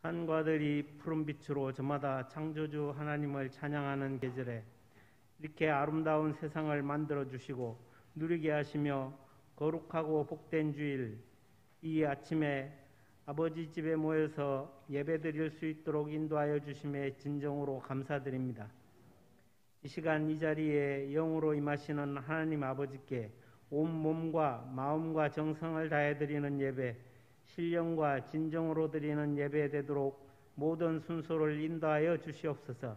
산과들이 푸른빛으로 저마다 창조주 하나님을 찬양하는 계절에 이렇게 아름다운 세상을 만들어 주시고 누리게 하시며 거룩하고 복된 주일 이 아침에 아버지 집에 모여서 예배드릴 수 있도록 인도하여 주심에 진정으로 감사드립니다. 이 시간 이 자리에 영으로 임하시는 하나님 아버지께 온 몸과 마음과 정성을 다해 드리는 예배, 신령과 진정으로 드리는 예배 되도록 모든 순서를 인도하여 주시옵소서.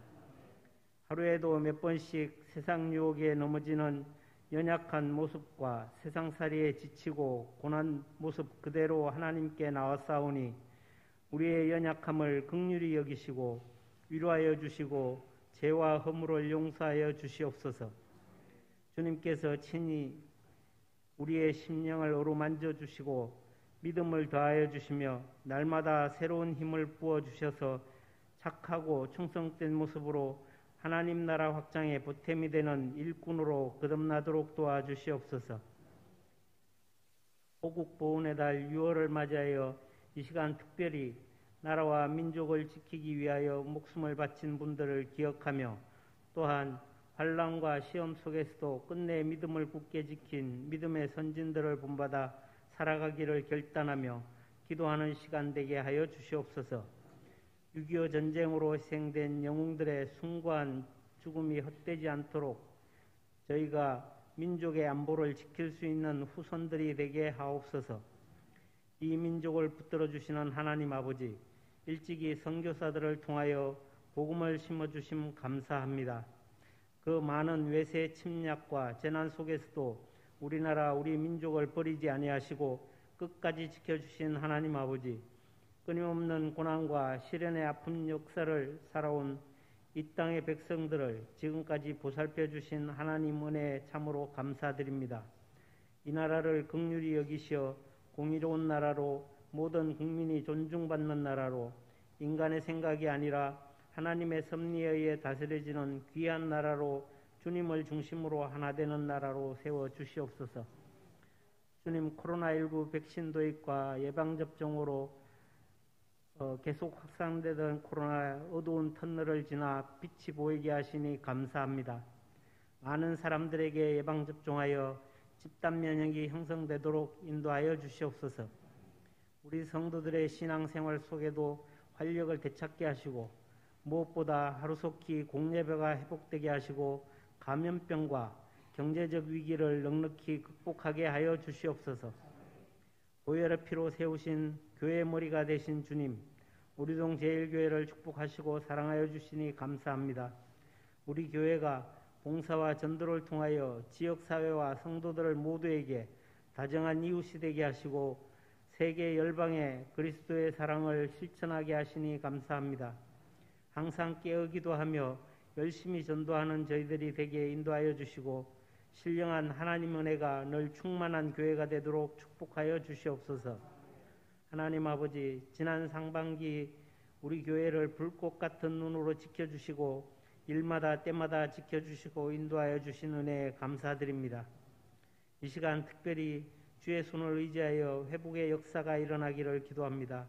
하루에도 몇 번씩 세상 유혹에 넘어지는 연약한 모습과 세상살이에 지치고 고난 모습 그대로 하나님께 나왔사오니 우리의 연약함을 긍휼히 여기시고 위로하여 주시고 죄와 허물을 용서하여 주시옵소서. 주님께서 친히 우리의 심령을 어루만져 주시고 믿음을 더하여 주시며 날마다 새로운 힘을 부어 주셔서 착하고 충성된 모습으로 하나님 나라 확장에 보탬이 되는 일꾼으로 거듭나도록 도와주시옵소서. 호국 보훈의 달 6월을 맞이하여 이 시간 특별히 나라와 민족을 지키기 위하여 목숨을 바친 분들을 기억하며 또한 환난과 시험 속에서도 끝내 믿음을 굳게 지킨 믿음의 선진들을 본받아 살아가기를 결단하며 기도하는 시간 되게 하여 주시옵소서. 6.25 전쟁으로 희생된 영웅들의 숭고한 죽음이 헛되지 않도록 저희가 민족의 안보를 지킬 수 있는 후손들이 되게 하옵소서. 이 민족을 붙들어 주시는 하나님 아버지, 일찍이 선교사들을 통하여 복음을 심어주심 감사합니다. 그 많은 외세 침략과 재난 속에서도 우리나라 우리 민족을 버리지 아니하시고 끝까지 지켜주신 하나님 아버지, 끊임없는 고난과 시련의 아픈 역사를 살아온 이 땅의 백성들을 지금까지 보살펴 주신 하나님 은혜에 참으로 감사드립니다. 이 나라를 긍휼히 여기시어 공의로운 나라로 모든 국민이 존중받는 나라로 인간의 생각이 아니라 하나님의 섭리에 의해 다스려지는 귀한 나라로 주님을 중심으로 하나 되는 나라로 세워 주시옵소서. 주님, 코로나19 백신 도입과 예방접종으로 계속 확산되던 코로나 어두운 터널을 지나 빛이 보이게 하시니 감사합니다. 많은 사람들에게 예방접종하여 집단 면역이 형성되도록 인도하여 주시옵소서. 우리 성도들의 신앙생활 속에도 활력을 되찾게 하시고 무엇보다 하루속히 공예배가 회복되게 하시고 감염병과 경제적 위기를 넉넉히 극복하게 하여 주시옵소서. 보혈의 피로 세우신 교회의 머리가 되신 주님, 우리동 제일교회를 축복하시고 사랑하여 주시니 감사합니다. 우리 교회가 봉사와 전도를 통하여 지역사회와 성도들 모두에게 다정한 이웃이 되게 하시고 세계 열방에 그리스도의 사랑을 실천하게 하시니 감사합니다. 항상 깨어 기도하며 열심히 전도하는 저희들이 되게 인도하여 주시고 신령한 하나님 은혜가 늘 충만한 교회가 되도록 축복하여 주시옵소서. 하나님 아버지, 지난 상반기 우리 교회를 불꽃 같은 눈으로 지켜주시고 일마다 때마다 지켜주시고 인도하여 주신 은혜에 감사드립니다. 이 시간 특별히 주의 손을 의지하여 회복의 역사가 일어나기를 기도합니다.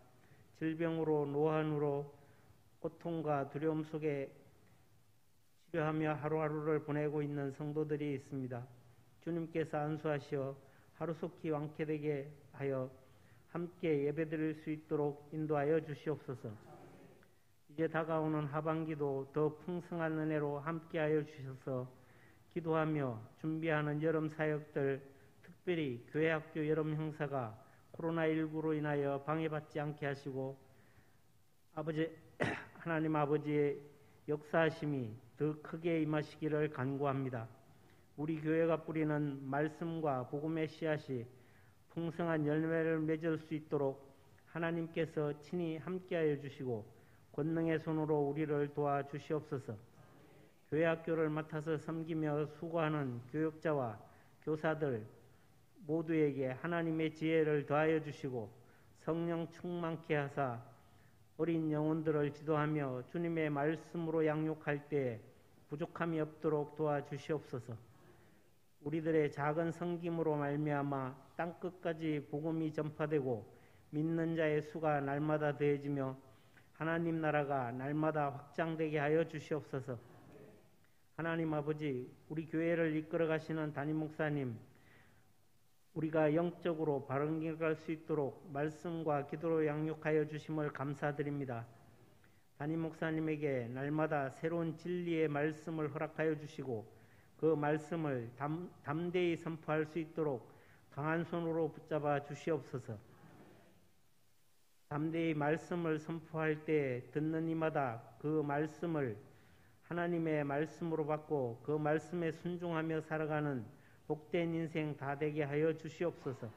질병으로 노환으로 고통과 두려움 속에 치료하며 하루하루를 보내고 있는 성도들이 있습니다. 주님께서 안수하시어 하루속히 완쾌되게 하여 함께 예배드릴 수 있도록 인도하여 주시옵소서. 이제 다가오는 하반기도 더 풍성한 은혜로 함께하여 주셔서 기도하며 준비하는 여름 사역들, 특별히 교회학교 여름 행사가 코로나19로 인하여 방해받지 않게 하시고 하나님 아버지의 역사하심이 더 크게 임하시기를 간구합니다. 우리 교회가 뿌리는 말씀과 복음의 씨앗이 풍성한 열매를 맺을 수 있도록 하나님께서 친히 함께하여 주시고 권능의 손으로 우리를 도와주시옵소서. 교회학교를 맡아서 섬기며 수고하는 교육자와 교사들 모두에게 하나님의 지혜를 더하여 주시고 성령 충만케 하사 어린 영혼들을 지도하며 주님의 말씀으로 양육할 때 부족함이 없도록 도와주시옵소서. 우리들의 작은 섬김으로 말미암아 땅끝까지 복음이 전파되고 믿는 자의 수가 날마다 더해지며 하나님 나라가 날마다 확장되게 하여 주시옵소서. 하나님 아버지, 우리 교회를 이끌어 가시는 담임 목사님, 우리가 영적으로 바른 길 갈 수 있도록 말씀과 기도로 양육하여 주심을 감사드립니다. 담임 목사님에게 날마다 새로운 진리의 말씀을 허락하여 주시고 그 말씀을 담대히 선포할 수 있도록 강한 손으로 붙잡아 주시옵소서. 담대히 말씀을 선포할 때 듣는 이마다 그 말씀을 하나님의 말씀으로 받고 그 말씀에 순종하며 살아가는 복된 인생 다 되게 하여 주시옵소서.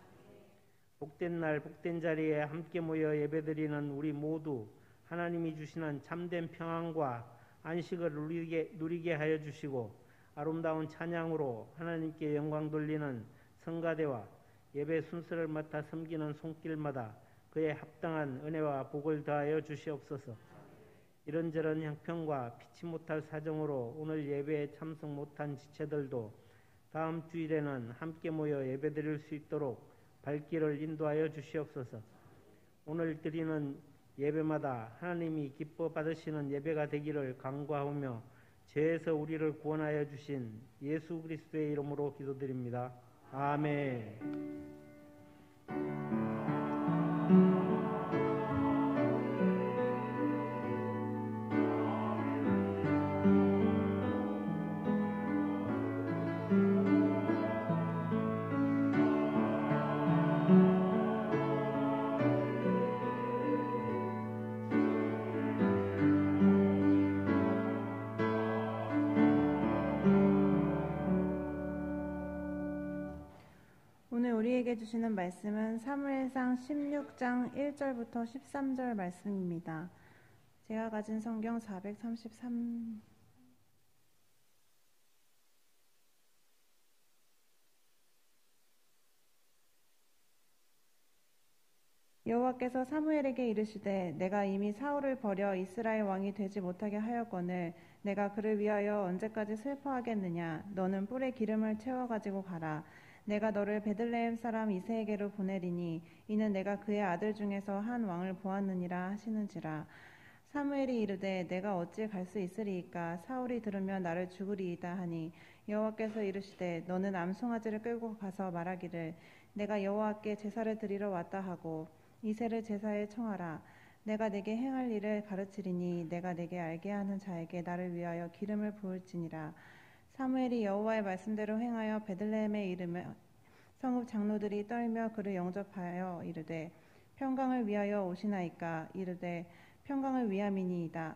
복된 날 복된 자리에 함께 모여 예배드리는 우리 모두 하나님이 주시는 참된 평안과 안식을 누리게 하여 주시고 아름다운 찬양으로 하나님께 영광 돌리는 성가대와 예배 순서를 맡아 섬기는 손길마다 그에 합당한 은혜와 복을 더하여 주시옵소서. 이런저런 형편과 피치 못할 사정으로 오늘 예배에 참석 못한 지체들도 다음 주일에는 함께 모여 예배드릴 수 있도록 발길을 인도하여 주시옵소서. 오늘 드리는 예배마다 하나님이 기뻐 받으시는 예배가 되기를 간구하오며 죄에서 우리를 구원하여 주신 예수 그리스도의 이름으로 기도드립니다. 아멘. 오늘 우리에게 주시는 말씀은 사무엘상 16장 1절부터 13절 말씀입니다. 제가 가진 성경 433 여호와께서 사무엘에게 이르시되 내가 이미 사울을 버려 이스라엘 왕이 되지 못하게 하였거늘 내가 그를 위하여 언제까지 슬퍼하겠느냐. 너는 뿔에 기름을 채워 가지고 가라. 내가 너를 베들레헴 사람 이새에게로 보내리니 이는 내가 그의 아들 중에서 한 왕을 보았느니라 하시는지라. 사무엘이 이르되 내가 어찌 갈 수 있으리이까. 사울이 들으면 나를 죽으리이다 하니 여호와께서 이르시되 너는 암송아지를 끌고 가서 말하기를 내가 여호와께 제사를 드리러 왔다 하고 이새를 제사에 청하라. 내가 내게 행할 일을 가르치리니 내가 내게 알게 하는 자에게 나를 위하여 기름을 부을지니라. 사무엘이 여호와의 말씀대로 행하여 베들레헴에 이르며 성읍 장로들이 떨며 그를 영접하여 이르되 평강을 위하여 오시나이까. 이르되 평강을 위함이니이다.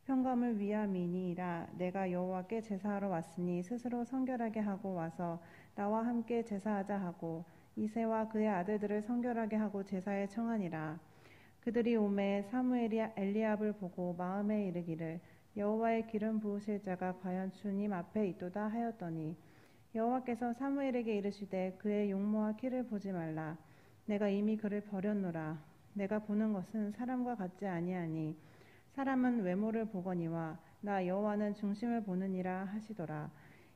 평강을 위함이니이라. 내가 여호와께 제사하러 왔으니 스스로 성결하게 하고 와서 나와 함께 제사하자 하고 이새와 그의 아들들을 성결하게 하고 제사에 청하니라. 그들이 오매 사무엘이 엘리압을 보고 마음에 이르기를 여호와의 기름 부으실 자가 과연 주님 앞에 있도다 하였더니 여호와께서 사무엘에게 이르시되 그의 용모와 키를 보지 말라. 내가 이미 그를 버렸노라. 내가 보는 것은 사람과 같지 아니하니 사람은 외모를 보거니와 나 여호와는 중심을 보느니라 하시더라.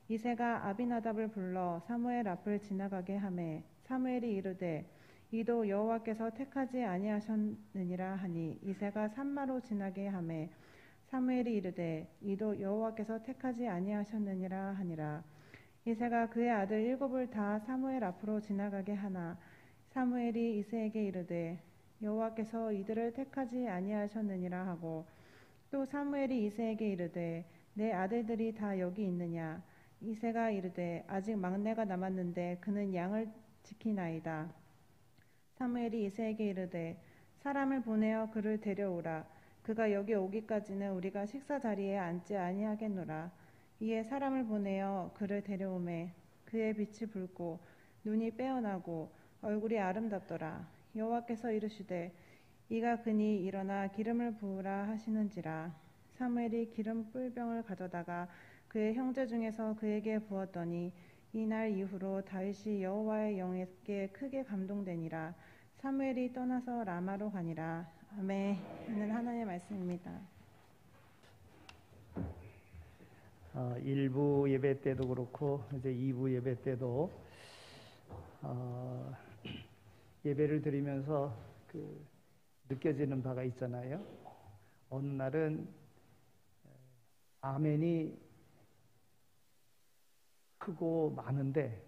이새가 아비나답을 불러 사무엘 앞을 지나가게 하매 사무엘이 이르되 이도 여호와께서 택하지 아니하셨느니라 하니 이새가 산마로 지나게 하매 사무엘이 이르되 이도 여호와께서 택하지 아니하셨느니라 하니라. 이새가 그의 아들 7을 다 사무엘 앞으로 지나가게 하나 사무엘이 이새에게 이르되 여호와께서 이들을 택하지 아니하셨느니라 하고 또 사무엘이 이새에게 이르되 내 아들들이 다 여기 있느냐. 이새가 이르되 아직 막내가 남았는데 그는 양을 지키나이다. 사무엘이 이새에게 이르되 사람을 보내어 그를 데려오라. 그가 여기 오기까지는 우리가 식사 자리에 앉지 아니하겠노라. 이에 사람을 보내어 그를 데려오매 그의 빛이 붉고 눈이 빼어나고 얼굴이 아름답더라. 여호와께서 이르시되 이가 그니 일어나 기름을 부으라 하시는지라. 사무엘이 기름 뿔병을 가져다가 그의 형제 중에서 그에게 부었더니 이날 이후로 다윗이 여호와의 영에게 크게 감동되니라. 사무엘이 떠나서 라마로 가니라. 아멘. 이는 하나님의 말씀입니다. 1부 예배 때도 그렇고 이제 2부 예배 때도 예배를 드리면서 느껴지는 바가 있잖아요. 어느 날은 아멘이 크고 많은데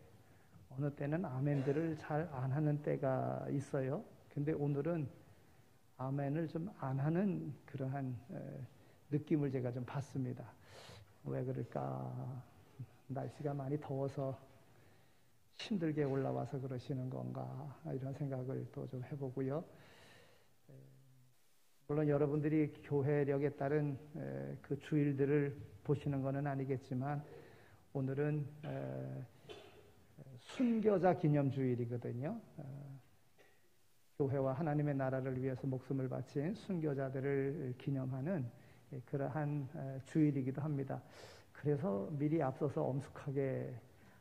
어느 때는 아멘들을 잘 안 하는 때가 있어요. 근데 오늘은 아멘을 좀 안 하는 그러한 느낌을 제가 좀 받습니다. 왜 그럴까? 날씨가 많이 더워서 힘들게 올라와서 그러시는 건가? 이런 생각을 또 좀 해보고요. 물론 여러분들이 교회력에 따른 그 주일들을 보시는 것은 아니겠지만 오늘은 순교자 기념주일이거든요. 교회와 하나님의 나라를 위해서 목숨을 바친 순교자들을 기념하는 그러한 주일이기도 합니다. 그래서 미리 앞서서 엄숙하게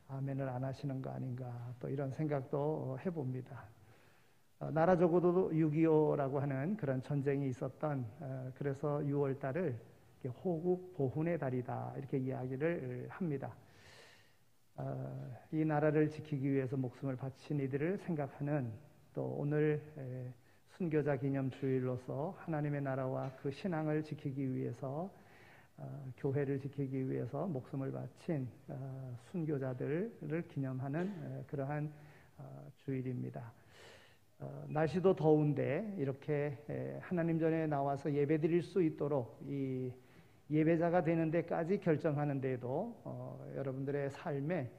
아멘을 안 하시는 거 아닌가 또 이런 생각도 해봅니다. 나라적으로도 6.25라고 하는 그런 전쟁이 있었던 그래서 6월 달을 호국 보훈의 달이다 이렇게 이야기를 합니다. 이 나라를 지키기 위해서 목숨을 바친 이들을 생각하는 또 오늘 순교자 기념 주일로서 하나님의 나라와 그 신앙을 지키기 위해서 교회를 지키기 위해서 목숨을 바친 순교자들을 기념하는 그러한 주일입니다. 날씨도 더운데 이렇게 하나님 전에 나와서 예배드릴 수 있도록 이 예배자가 되는 데까지 결정하는 데에도 여러분들의 삶에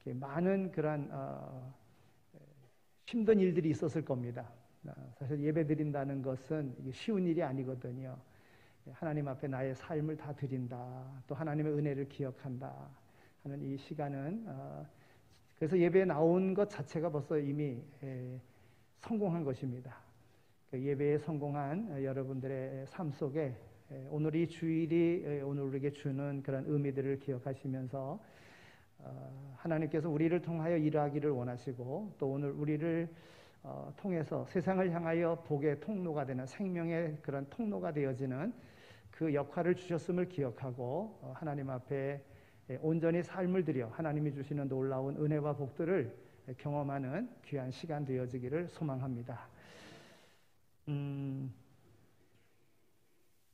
많은 그런 힘든 일들이 있었을 겁니다. 사실 예배드린다는 것은 쉬운 일이 아니거든요. 하나님 앞에 나의 삶을 다 드린다. 또 하나님의 은혜를 기억한다 하는 이 시간은 그래서 예배에 나온 것 자체가 벌써 이미 성공한 것입니다. 그 예배에 성공한 여러분들의 삶 속에 오늘 이 주일이 오늘 우리에게 주는 그런 의미들을 기억하시면서 하나님께서 우리를 통하여 일하기를 원하시고 또 오늘 우리를 통해서 세상을 향하여 복의 통로가 되는 생명의 그런 통로가 되어지는 그 역할을 주셨음을 기억하고 하나님 앞에 온전히 삶을 들여 하나님이 주시는 놀라운 은혜와 복들을 경험하는 귀한 시간 되어지기를 소망합니다.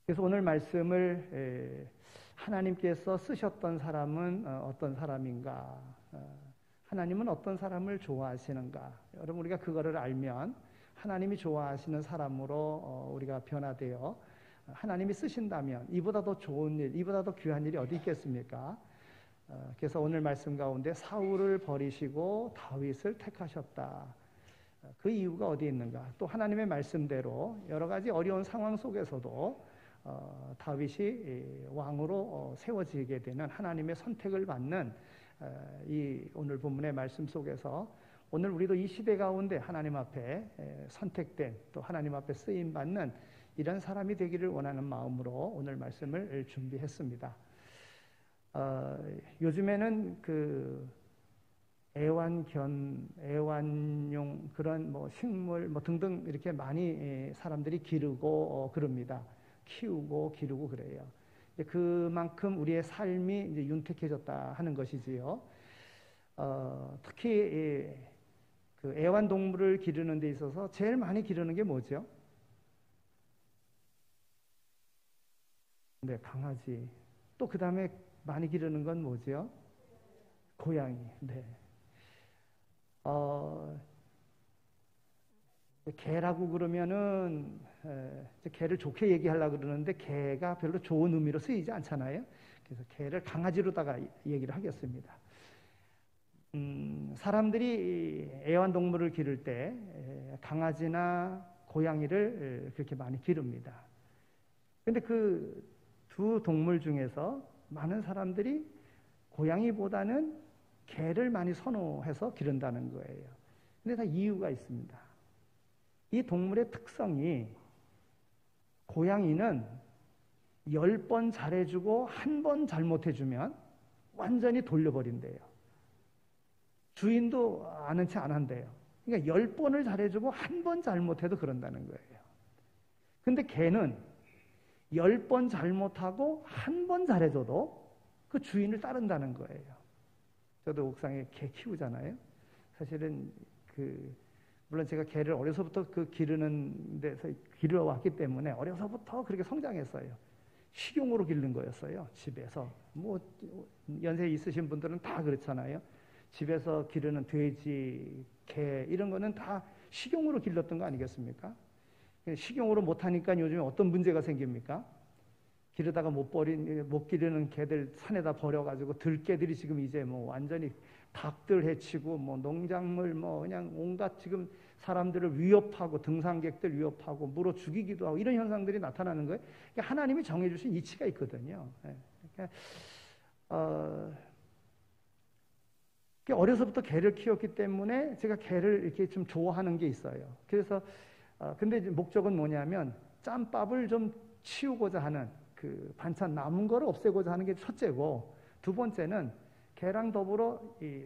그래서 오늘 말씀을 하나님께서 쓰셨던 사람은 어떤 사람인가? 하나님은 어떤 사람을 좋아하시는가? 여러분 우리가 그거를 알면 하나님이 좋아하시는 사람으로 우리가 변화되어 하나님이 쓰신다면 이보다 더 좋은 일, 이보다 더 귀한 일이 어디 있겠습니까? 그래서 오늘 말씀 가운데 사울을 버리시고 다윗을 택하셨다. 그 이유가 어디에 있는가? 또 하나님의 말씀대로 여러 가지 어려운 상황 속에서도 다윗이 왕으로 세워지게 되는 하나님의 선택을 받는 이 오늘 본문의 말씀 속에서 오늘 우리도 이 시대 가운데 하나님 앞에 선택된 또 하나님 앞에 쓰임받는 이런 사람이 되기를 원하는 마음으로 오늘 말씀을 준비했습니다. 요즘에는 그 애완용 그런 뭐 식물 뭐 등등 이렇게 많이 사람들이 기르고 그럽니다. 키우고 기르고 그래요. 그만큼 우리의 삶이 이제 윤택해졌다 하는 것이지요. 특히 그 애완동물을 기르는 데 있어서 제일 많이 기르는 게 뭐죠? 네, 강아지. 또 그 다음에 많이 기르는 건 뭐죠? 고양이. 네. 개라고 그러면은 개를 좋게 얘기하려고 그러는데 개가 별로 좋은 의미로 쓰이지 않잖아요. 그래서 개를 강아지로다가 얘기를 하겠습니다. 사람들이 애완동물을 기를 때 강아지나 고양이를 그렇게 많이 기릅니다. 근데 그 두 동물 중에서 많은 사람들이 고양이보다는 개를 많이 선호해서 기른다는 거예요. 근데 다 이유가 있습니다. 이 동물의 특성이 고양이는 10번 잘해주고 한 번 잘못해주면 완전히 돌려버린대요. 주인도 아는 체 안 한대요. 그러니까 10번을 잘해주고 한 번 잘못해도 그런다는 거예요. 근데 개는 10번 잘못하고 한 번 잘해줘도 그 주인을 따른다는 거예요. 저도 옥상에 개 키우잖아요. 사실은 그 물론 제가 개를 어려서부터 그 기르는 데서 기르어왔기 때문에 어려서부터 그렇게 성장했어요. 식용으로 기르는 거였어요. 집에서. 뭐 연세 있으신 분들은 다 그렇잖아요. 집에서 기르는 돼지, 개 이런 거는 다 식용으로 길렀던 거 아니겠습니까? 식용으로 못하니까 요즘에 어떤 문제가 생깁니까? 기르다가 못 기르는 개들 산에다 버려가지고 들개들이 지금 이제 뭐 완전히 닭들 해치고 뭐 농작물 뭐 그냥 온갖 지금 사람들을 위협하고 등산객들 위협하고 물어 죽이기도 하고 이런 현상들이 나타나는 거예요. 그러니까 하나님이 정해주신 이치가 있거든요. 그러니까 어려서부터 개를 키웠기 때문에 제가 개를 이렇게 좀 좋아하는 게 있어요. 그래서 근데 이제 목적은 뭐냐면 짬밥을 좀 치우고자 하는 그 반찬 남은 거를 없애고자 하는 게 첫째고, 두 번째는 개랑 더불어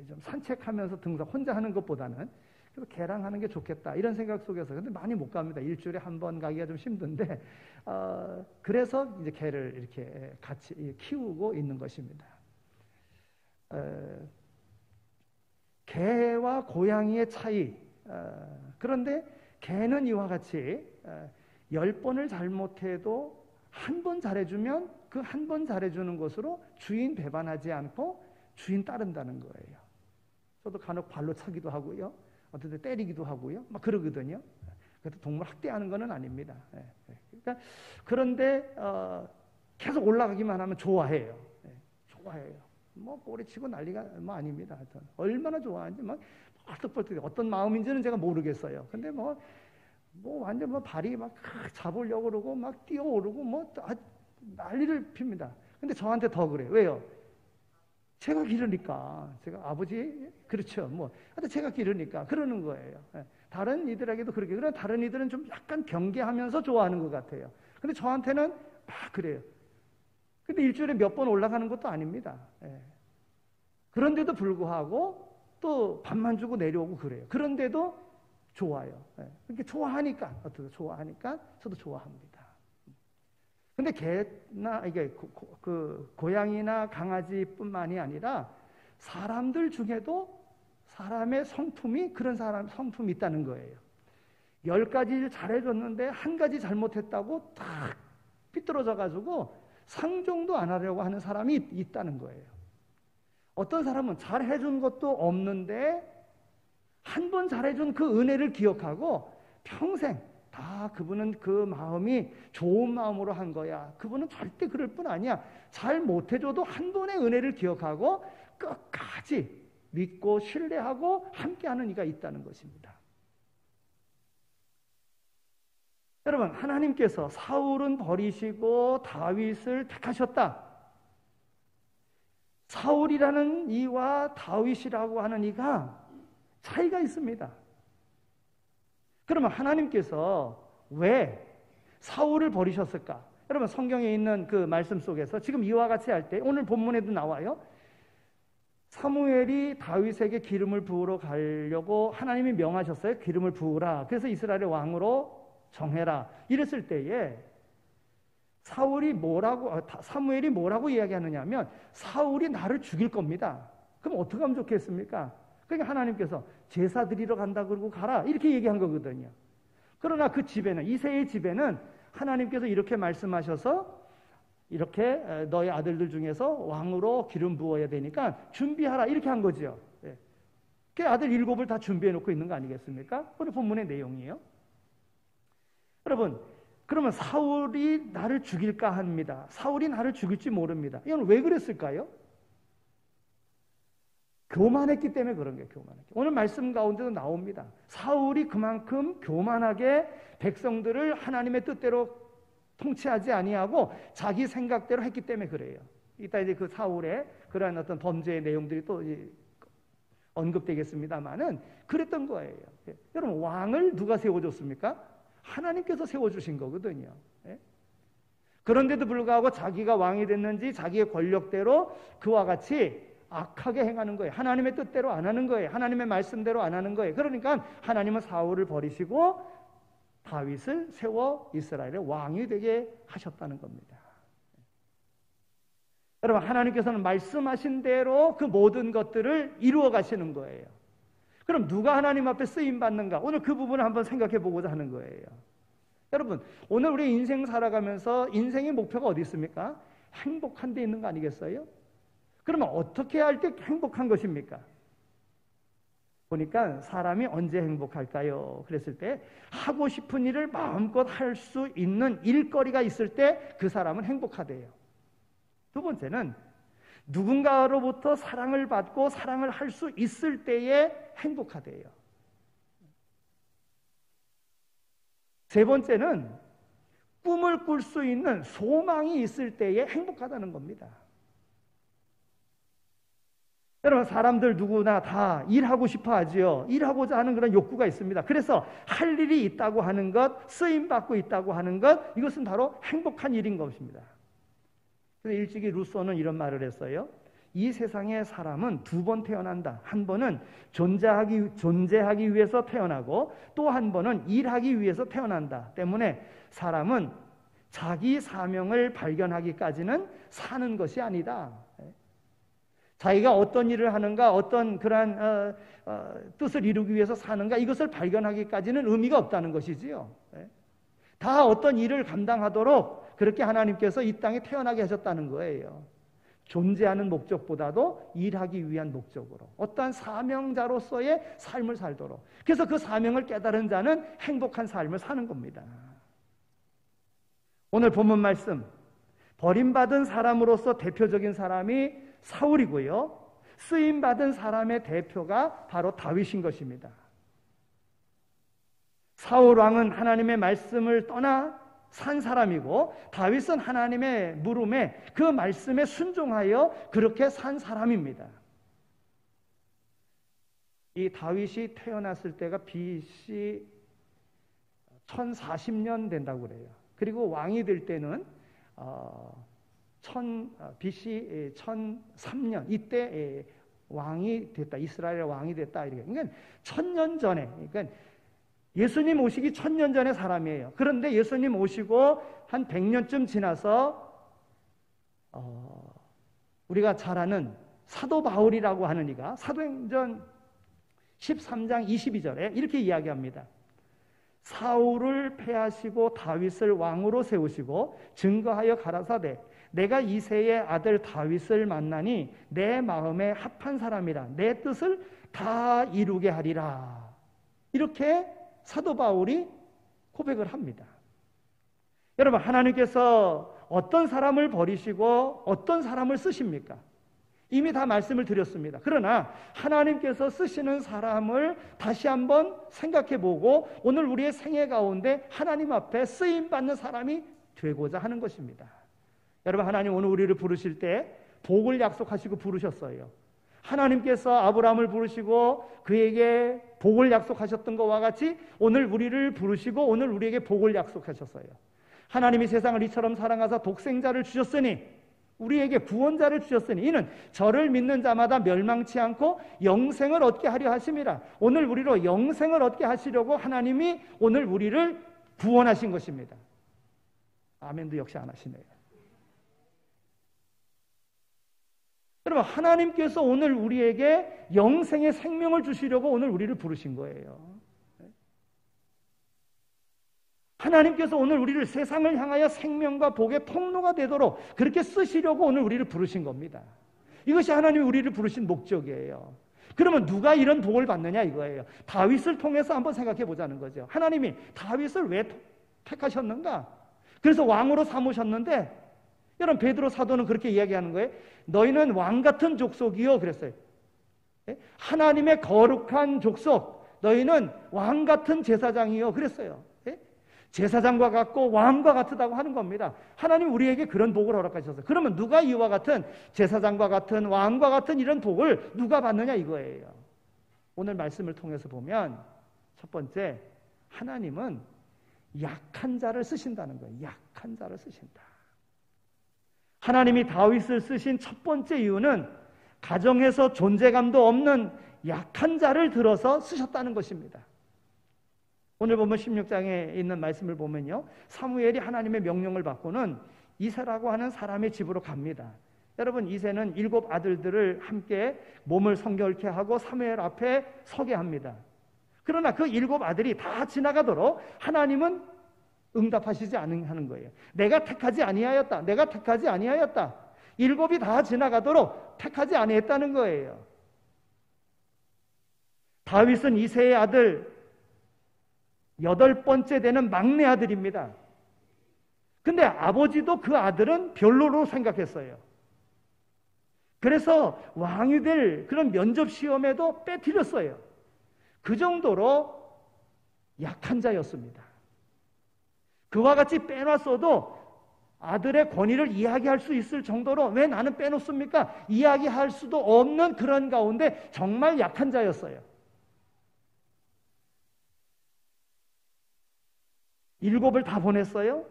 좀 산책하면서 등산 혼자 하는 것보다는 그래서 개랑 하는 게 좋겠다 이런 생각 속에서, 근데 많이 못 갑니다. 일주일에 한 번 가기가 좀 힘든데 그래서 이제 개를 이렇게 같이 키우고 있는 것입니다. 개와 고양이의 차이. 그런데 개는 이와 같이 10번을 잘못해도 한 번 잘해주면 그 한 번 잘해주는 것으로 주인 배반하지 않고 주인 따른다는 거예요. 저도 간혹 발로 차기도 하고요. 어떨 때 때리기도 하고요. 막 그러거든요. 그래도 동물 학대하는 건 아닙니다. 그러니까 그런데 계속 올라가기만 하면 좋아해요. 좋아해요. 뭐 꼬리치고 난리가 뭐 아닙니다. 하여튼 얼마나 좋아하는지 막 뻘떡뻘떡 어떤 마음인지는 제가 모르겠어요. 근데 뭐 완전 뭐 발이 막 잡으려고 그러고 막 뛰어오르고 뭐 난리를 핍니다. 근데 저한테 더 그래요. 왜요? 제가 기르니까. 제가 아버지 그렇죠. 뭐 하여튼 제가 기르니까 그러는 거예요. 다른 이들에게도 그렇게. 그러나 다른 이들은 좀 약간 경계하면서 좋아하는 것 같아요. 근데 저한테는 막 그래요. 근데 일주일에 몇 번 올라가는 것도 아닙니다. 그런데도 불구하고 또 밥만 주고 내려오고 그래요. 그런데도 좋아요. 그렇게 좋아하니까, 어떻게 좋아하니까 저도 좋아합니다. 근데 개나 이게 고양이나 강아지뿐만이 아니라 사람들 중에도 사람의 성품이 그런 사람 성품이 있다는 거예요. 10가지를 잘해줬는데 한 가지 잘못했다고 딱 삐뚤어져 가지고 상종도 안 하려고 하는 사람이 있다는 거예요. 어떤 사람은 잘해준 것도 없는데 한 번 잘해준 그 은혜를 기억하고 평생 다 그분은 그 마음이 좋은 마음으로 한 거야. 그분은 절대 그럴 뿐 아니야. 잘 못해줘도 한 번의 은혜를 기억하고 끝까지 믿고 신뢰하고 함께하는 이가 있다는 것입니다. 여러분, 하나님께서 사울은 버리시고 다윗을 택하셨다. 사울이라는 이와 다윗이라고 하는 이가 차이가 있습니다. 그러면 하나님께서 왜 사울을 버리셨을까? 여러분, 성경에 있는 그 말씀 속에서 지금 이와 같이 할 때 오늘 본문에도 나와요. 사무엘이 다윗에게 기름을 부으러 가려고 하나님이 명하셨어요. 기름을 부으라. 그래서 이스라엘의 왕으로 정해라. 이랬을 때에 사무엘이 뭐라고 이야기하느냐 하면 사울이 나를 죽일 겁니다. 그럼 어떻게 하면 좋겠습니까? 그러니까 하나님께서 제사 드리러 간다 그러고 가라 이렇게 얘기한 거거든요. 그러나 그 집에는, 이새의 집에는 하나님께서 이렇게 말씀하셔서 이렇게 너희 아들들 중에서 왕으로 기름 부어야 되니까 준비하라 이렇게 한 거죠. 그 아들 7을 다 준비해 놓고 있는 거 아니겠습니까? 오늘 본문의 내용이에요. 여러분, 그러면 사울이 나를 죽일까 합니다. 사울이 나를 죽일지 모릅니다. 이건 왜 그랬을까요? 교만했기 때문에 그런 거예요. 교만했기. 오늘 말씀 가운데도 나옵니다. 사울이 그만큼 교만하게 백성들을 하나님의 뜻대로 통치하지 아니하고 자기 생각대로 했기 때문에 그래요. 이따 이제 그 사울의 그러한 어떤 범죄의 내용들이 또 언급되겠습니다만은 그랬던 거예요. 여러분, 왕을 누가 세워줬습니까? 하나님께서 세워주신 거거든요. 그런데도 불구하고 자기가 왕이 됐는지 자기의 권력대로 그와 같이 악하게 행하는 거예요. 하나님의 뜻대로 안 하는 거예요. 하나님의 말씀대로 안 하는 거예요. 그러니까 하나님은 사울을 버리시고 다윗을 세워 이스라엘의 왕이 되게 하셨다는 겁니다. 여러분, 하나님께서는 말씀하신 대로 그 모든 것들을 이루어 가시는 거예요. 그럼 누가 하나님 앞에 쓰임 받는가? 오늘 그 부분을 한번 생각해 보고자 하는 거예요. 여러분, 오늘 우리 인생 살아가면서 인생의 목표가 어디 있습니까? 행복한 데 있는 거 아니겠어요? 그러면 어떻게 할 때 행복한 것입니까? 보니까 사람이 언제 행복할까요? 그랬을 때 하고 싶은 일을 마음껏 할 수 있는 일거리가 있을 때 그 사람은 행복하대요. 두 번째는 누군가로부터 사랑을 받고 사랑을 할 수 있을 때에 행복하대요. 세 번째는 꿈을 꿀 수 있는 소망이 있을 때에 행복하다는 겁니다. 여러분, 사람들 누구나 다 일하고 싶어 하지요. 일하고자 하는 그런 욕구가 있습니다. 그래서 할 일이 있다고 하는 것, 쓰임받고 있다고 하는 것, 이것은 바로 행복한 일인 것입니다. 그래서 일찍이 루소는 이런 말을 했어요. 이 세상에 사람은 두 번 태어난다. 한 번은 존재하기 위해서 태어나고 또 한 번은 일하기 위해서 태어난다. 때문에 사람은 자기 사명을 발견하기까지는 사는 것이 아니다. 자기가 어떤 일을 하는가, 어떤 그러한 뜻을 이루기 위해서 사는가, 이것을 발견하기까지는 의미가 없다는 것이지요. 다 어떤 일을 감당하도록 그렇게 하나님께서 이 땅에 태어나게 하셨다는 거예요. 존재하는 목적보다도 일하기 위한 목적으로 어떠한 사명자로서의 삶을 살도록. 그래서 그 사명을 깨달은 자는 행복한 삶을 사는 겁니다. 오늘 본문 말씀, 버림받은 사람으로서 대표적인 사람이 사울이고요, 쓰임받은 사람의 대표가 바로 다윗인 것입니다. 사울 왕은 하나님의 말씀을 떠나 산 사람이고 다윗은 하나님의 물음에 그 말씀에 순종하여 그렇게 산 사람입니다. 이 다윗이 태어났을 때가 BC 1040년 된다고 그래요. 그리고 왕이 될 때는 BC 1003년 이때 왕이 됐다. 이스라엘의 왕이 됐다. 이렇게. 그러니까 1000년 전에, 그러니까 예수님 오시기 1000년 전의 사람이에요. 그런데 예수님 오시고 한 100년쯤 지나서 우리가 잘 아는 사도 바울이라고 하는 이가 사도행전 13장 22절에 이렇게 이야기합니다. 사울을 패하시고 다윗을 왕으로 세우시고 증거하여 가라사대 내가 이새의 아들 다윗을 만나니 내 마음에 합한 사람이라 내 뜻을 다 이루게 하리라. 이렇게 사도 바울이 고백을 합니다. 여러분, 하나님께서 어떤 사람을 버리시고 어떤 사람을 쓰십니까? 이미 다 말씀을 드렸습니다. 그러나 하나님께서 쓰시는 사람을 다시 한번 생각해 보고 오늘 우리의 생애 가운데 하나님 앞에 쓰임받는 사람이 되고자 하는 것입니다. 여러분, 하나님 오늘 우리를 부르실 때 복을 약속하시고 부르셨어요. 하나님께서 아브라함을 부르시고 그에게 복을 약속하셨던 것과 같이 오늘 우리를 부르시고 오늘 우리에게 복을 약속하셨어요. 하나님이 세상을 이처럼 사랑하사 독생자를 주셨으니 우리에게 구원자를 주셨으니 이는 저를 믿는 자마다 멸망치 않고 영생을 얻게 하려 하심이라. 오늘 우리로 영생을 얻게 하시려고 하나님이 오늘 우리를 구원하신 것입니다. 아멘도 역시 안 하시네요. 여러분, 하나님께서 오늘 우리에게 영생의 생명을 주시려고 오늘 우리를 부르신 거예요. 하나님께서 오늘 우리를 세상을 향하여 생명과 복의 통로가 되도록 그렇게 쓰시려고 오늘 우리를 부르신 겁니다. 이것이 하나님이 우리를 부르신 목적이에요. 그러면 누가 이런 복을 받느냐 이거예요. 다윗을 통해서 한번 생각해 보자는 거죠. 하나님이 다윗을 왜 택하셨는가? 그래서 왕으로 삼으셨는데 여러분, 베드로 사도는 그렇게 이야기하는 거예요. 너희는 왕 같은 족속이요 그랬어요. 하나님의 거룩한 족속, 너희는 왕 같은 제사장이요 그랬어요. 제사장과 같고 왕과 같다고 하는 겁니다. 하나님 우리에게 그런 복을 허락하셨어요. 그러면 누가 이와 같은 제사장과 같은 왕과 같은 이런 복을 누가 받느냐 이거예요. 오늘 말씀을 통해서 보면 첫 번째, 하나님은 약한 자를 쓰신다는 거예요. 약한 자를 쓰신다. 하나님이 다윗을 쓰신 첫 번째 이유는 가정에서 존재감도 없는 약한 자를 들어서 쓰셨다는 것입니다. 오늘 보면 16장에 있는 말씀을 보면요, 사무엘이 하나님의 명령을 받고는 이새라고 하는 사람의 집으로 갑니다. 여러분, 이새는 7 아들들을 함께 몸을 성결케 하고 사무엘 앞에 서게 합니다. 그러나 그 7 아들이 다 지나가도록 하나님은 응답하시지 않는 거예요. 내가 택하지 아니하였다. 내가 택하지 아니하였다. 7이 다 지나가도록 택하지 아니했다는 거예요. 다윗은 이새의 아들 8번째 되는 막내 아들입니다. 근데 아버지도 그 아들은 별로로 생각했어요. 그래서 왕이 될 그런 면접 시험에도 빼뜨렸어요. 그 정도로 약한 자였습니다. 그와 같이 빼놨어도 아들의 권위를 이야기할 수 있을 정도로 왜 나는 빼놓습니까? 이야기할 수도 없는 그런 가운데 정말 약한 자였어요. 7을 다 보냈어요.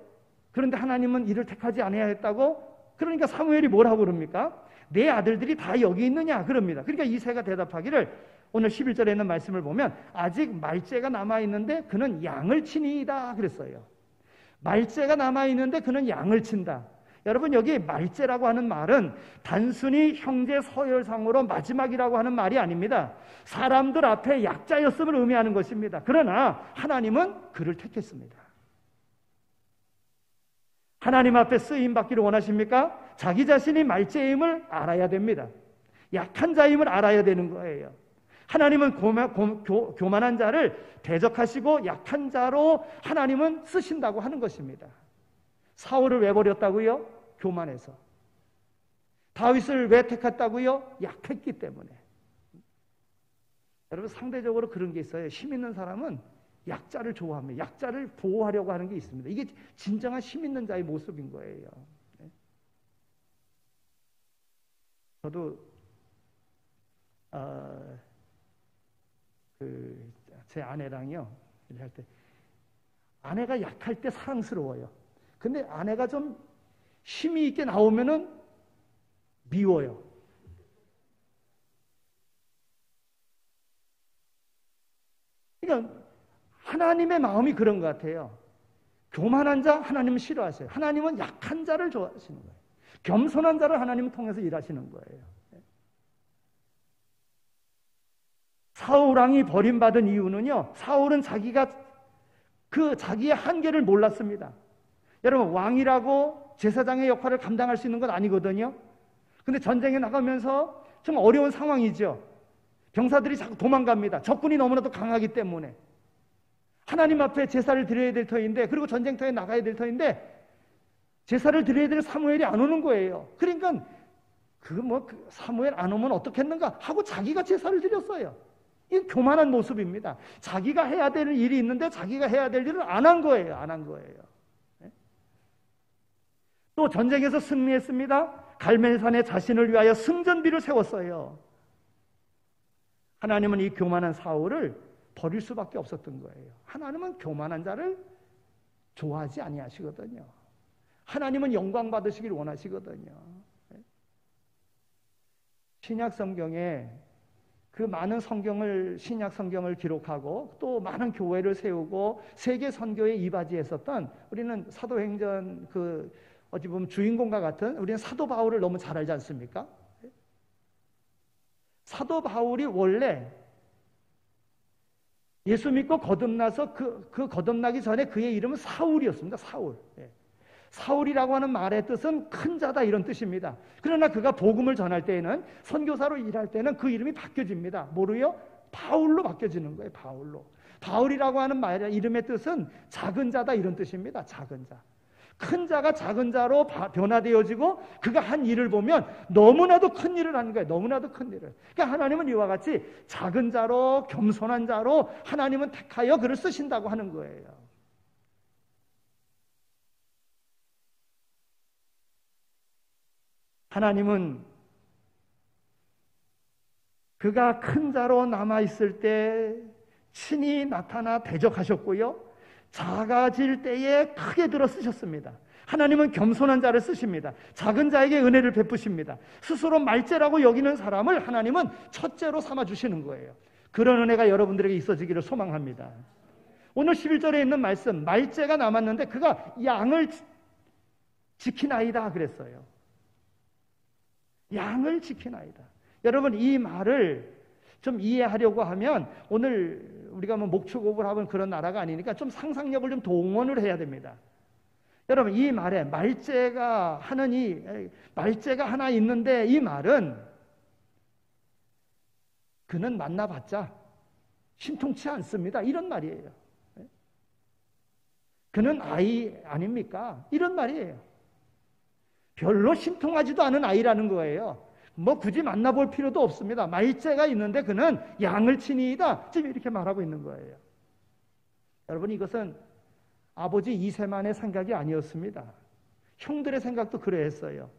그런데 하나님은 이를 택하지 않아야 했다고? 그러니까 사무엘이 뭐라고 그럽니까? 내 아들들이 다 여기 있느냐? 그럽니다. 그러니까 이새가 대답하기를 오늘 11절에 있는 말씀을 보면 아직 말째가 남아있는데 그는 양을 치니이다 그랬어요. 말째가 남아있는데 그는 양을 친다. 여러분, 여기 말째라고 하는 말은 단순히 형제 서열상으로 마지막이라고 하는 말이 아닙니다. 사람들 앞에 약자였음을 의미하는 것입니다. 그러나 하나님은 그를 택했습니다. 하나님 앞에 쓰임받기를 원하십니까? 자기 자신이 말째임을 알아야 됩니다. 약한 자임을 알아야 되는 거예요. 하나님은 교만한 자를 대적하시고 약한 자로 하나님은 쓰신다고 하는 것입니다. 사울을 왜 버렸다고요? 교만해서. 다윗을 왜 택했다고요? 약했기 때문에. 여러분, 상대적으로 그런 게 있어요. 힘 있는 사람은 약자를 좋아합니다. 약자를 보호하려고 하는 게 있습니다. 이게 진정한 힘 있는 자의 모습인 거예요. 저도 제 아내랑요 할 때 아내가 약할 때 사랑스러워요. 근데 아내가 좀 힘이 있게 나오면은 미워요. 그러니까 하나님의 마음이 그런 것 같아요. 교만한 자 하나님은 싫어하세요. 하나님은 약한 자를 좋아하시는 거예요. 겸손한 자를 하나님은 통해서 일하시는 거예요. 사울 왕이 버림받은 이유는요, 사울은 자기가 자기의 한계를 몰랐습니다. 여러분, 왕이라고 제사장의 역할을 감당할 수 있는 건 아니거든요. 근데 전쟁에 나가면서 좀 어려운 상황이죠. 병사들이 자꾸 도망갑니다. 적군이 너무나도 강하기 때문에. 하나님 앞에 제사를 드려야 될 터인데, 그리고 전쟁터에 나가야 될 터인데 제사를 드려야 될 사무엘이 안 오는 거예요. 그러니까 사무엘 안 오면 어떻겠는가 하고 자기가 제사를 드렸어요. 이 교만한 모습입니다. 자기가 해야 될 일이 있는데 자기가 해야 될 일을 안 한 거예요. 안 한 거예요. 또 전쟁에서 승리했습니다. 갈멜산에 자신을 위하여 승전비를 세웠어요. 하나님은 이 교만한 사울을 버릴 수밖에 없었던 거예요. 하나님은 교만한 자를 좋아하지 아니하시거든요. 하나님은 영광 받으시길 원하시거든요. 신약 성경에 그 많은 신약 성경을 기록하고 또 많은 교회를 세우고 세계 선교에 이바지했었던, 우리는 사도행전 어찌 보면 주인공과 같은 우리는 사도 바울을 너무 잘 알지 않습니까? 사도 바울이 원래 예수 믿고 거듭나서 그 거듭나기 전에 그의 이름은 사울이었습니다. 사울. 사울이라고 하는 말의 뜻은 큰 자다 이런 뜻입니다. 그러나 그가 복음을 전할 때에는, 선교사로 일할 때는 그 이름이 바뀌어집니다. 뭐로요? 바울로 바뀌어지는 거예요. 바울로. 바울이라고 하는 말의 이름의 뜻은 작은 자다 이런 뜻입니다. 작은 자. 큰 자가 작은 자로 변화되어지고 그가 한 일을 보면 너무나도 큰 일을 하는 거예요. 너무나도 큰 일을. 그러니까 하나님은 이와 같이 작은 자로, 겸손한 자로 하나님은 택하여 그를 쓰신다고 하는 거예요. 하나님은 그가 큰 자로 남아있을 때 친히 나타나 대적하셨고요, 작아질 때에 크게 들어 쓰셨습니다. 하나님은 겸손한 자를 쓰십니다. 작은 자에게 은혜를 베푸십니다. 스스로 말째라고 여기는 사람을 하나님은 첫째로 삼아주시는 거예요. 그런 은혜가 여러분들에게 있어지기를 소망합니다. 오늘 11절에 있는 말씀, 말째가 남았는데 그가 양을 지키나이다 그랬어요. 양을 지키나이다. 여러분, 이 말을 좀 이해하려고 하면 오늘 우리가 뭐 목축업을 하면 그런 나라가 아니니까 좀 상상력을 좀 동원을 해야 됩니다. 여러분, 이 말에 말재가 하나 있는데 이 말은 그는 만나봤자 신통치 않습니다. 이런 말이에요. 그는 아이 아닙니까? 이런 말이에요. 별로 신통하지도 않은 아이라는 거예요. 뭐 굳이 만나볼 필요도 없습니다. 말재가 있는데 그는 양을 치니이다. 지금 이렇게 말하고 있는 거예요. 여러분, 이것은 아버지 이세만의 생각이 아니었습니다. 형들의 생각도 그러했어요.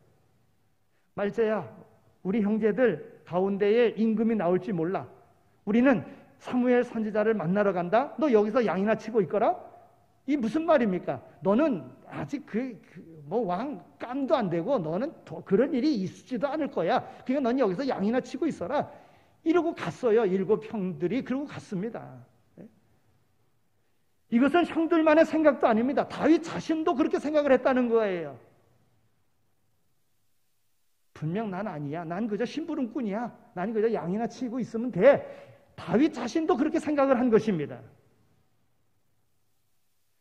말재야, 우리 형제들 가운데에 임금이 나올지 몰라. 우리는 사무엘 선지자를 만나러 간다. 너 여기서 양이나 치고 있거라. 이 무슨 말입니까? 너는 아직 왕 깜도 안 되고 너는 그런 일이 있지도 않을 거야. 그러니까 넌 여기서 양이나 치고 있어라. 이러고 갔어요. 7 형들이. 그러고 갔습니다. 이것은 형들만의 생각도 아닙니다. 다윗 자신도 그렇게 생각을 했다는 거예요. 분명 난 아니야. 난 그저 심부름꾼이야. 난 그저 양이나 치고 있으면 돼. 다윗 자신도 그렇게 생각을 한 것입니다.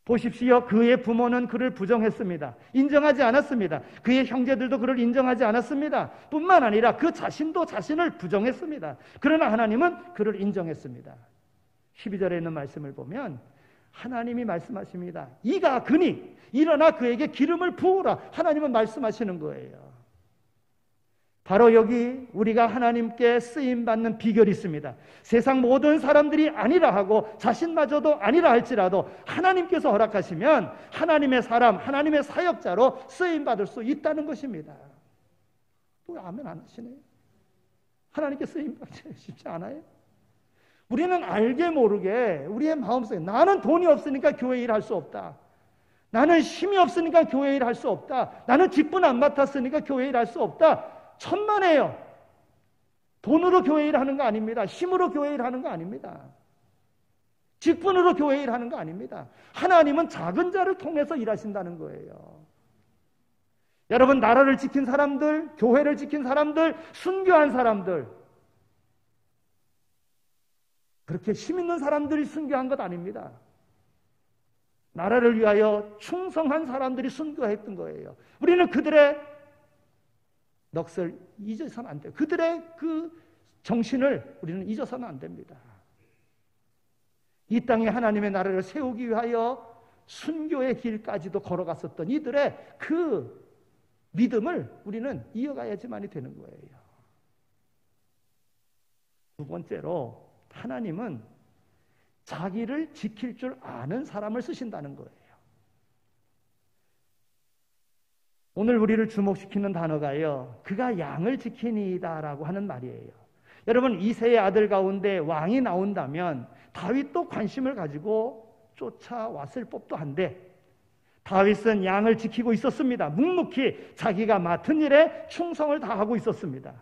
보십시오. 그의 부모는 그를 부정했습니다. 인정하지 않았습니다. 그의 형제들도 그를 인정하지 않았습니다. 뿐만 아니라 그 자신도 자신을 부정했습니다. 그러나 하나님은 그를 인정했습니다. 12절에 있는 말씀을 보면 하나님이 말씀하십니다. 이가 그니 일어나 그에게 기름을 부으라. 하나님은 말씀하시는 거예요. 바로 여기 우리가 하나님께 쓰임받는 비결이 있습니다. 세상 모든 사람들이 아니라 하고 자신마저도 아니라 할지라도 하나님께서 허락하시면 하나님의 사람, 하나님의 사역자로 쓰임받을 수 있다는 것입니다. 또 아멘 안 하시네요. 하나님께 쓰임받기 쉽지 않아요? 우리는 알게 모르게 우리의 마음속에 나는 돈이 없으니까 교회 일 할 수 없다. 나는 힘이 없으니까 교회 일 할 수 없다. 나는 직분 안 맡았으니까 교회 일 할 수 없다. 천만에요. 돈으로 교회 일하는 거 아닙니다. 힘으로 교회 일하는 거 아닙니다. 직분으로 교회 일하는 거 아닙니다. 하나님은 작은 자를 통해서 일하신다는 거예요. 여러분, 나라를 지킨 사람들, 교회를 지킨 사람들, 순교한 사람들, 그렇게 힘 있는 사람들이 순교한 것 아닙니다. 나라를 위하여 충성한 사람들이 순교했던 거예요. 우리는 그들의 넋을 잊어서는 안 돼요. 그들의 그 정신을 우리는 잊어서는 안 됩니다. 이 땅에 하나님의 나라를 세우기 위하여 순교의 길까지도 걸어갔었던 이들의 그 믿음을 우리는 이어가야지만이 되는 거예요. 두 번째로 하나님은 자기를 지킬 줄 아는 사람을 쓰신다는 거예요. 오늘 우리를 주목시키는 단어가요, 그가 양을 지키니이다라고 하는 말이에요. 여러분, 이새의 아들 가운데 왕이 나온다면 다윗도 관심을 가지고 쫓아왔을 법도 한데 다윗은 양을 지키고 있었습니다. 묵묵히 자기가 맡은 일에 충성을 다하고 있었습니다.